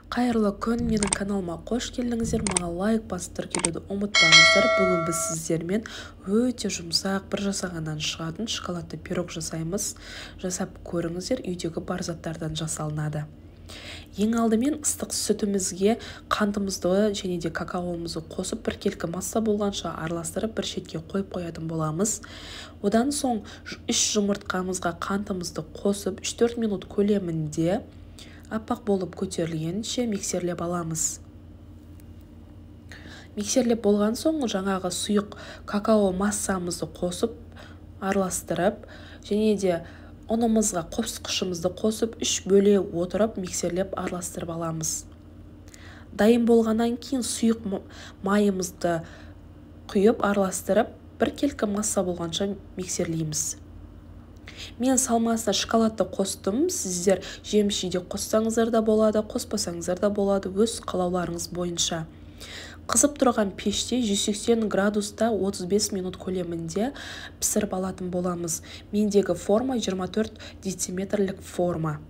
Қайырлы күн, менің каналыма қош келдіңіздер. Маған лайк басып тіркелуді ұмытпаңыздар. Бүгін біз сіздермен өте жұмсақ бір жасағаннан шығатын шоколадты пирог жасаймыз. Жасап көріңіздер, үйдегі бар заттардан жасалынады. Ең алдымен ыстық сүтімізге қантымызды және де какаомызды қосып біркелкі масса болғанша араластырып бір шетке қойып қоятын боламыз. Одан соң 3 жұмыртқамызға қантымызды қосып 3-4 минут көлемінде аппақ болып көтерілгенше миксерлеп аламыз. Миксерлеп болған соң жаңағы сұйық какао массамызды қосып араластырып және де ұнымызға қосқышымызды қосып 3 бөле отырып миксерлеп араластырып аламыз. Дайын болғаннан кейін сұйық майымызды құйып араластырып біркелкі масса болғанша миксерлейміз. Мен салмасына шоколадты қостым. Сіздер жеміс-жидек қоссаңыздар да болады, қоспасаңыздар да болады, өз қалауларыңыз бойынша. Қызып тұрған пеште 180 градуста 35 минут көлемінде пісіріп алатын боламыз. Мендегі форма 24 дециметрлік форма.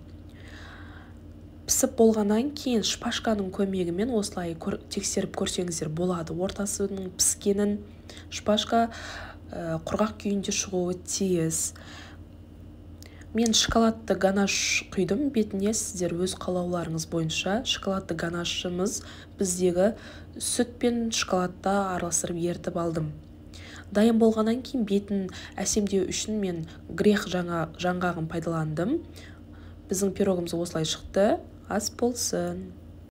Пісіп болғаннан кейін шпажканың көмегімен осылай тексеріп көрсеңіздер болады. Ортасының піскенін шпажка құрғақ күйінде шығуы тиіс. Мен шоколадты ганаш құйдым бетіне. Сіздер өз қалауларыңыз бойынша шоколадты ганашымыз біздегі сүт пен шоколадты араластырып ертіп алдым. Дайын болғаннан кейін бетін әсемдеу үшін мен грех жаңғағын пайдаландым. Біздің пирогымыз осылай шықты. Ас болсын.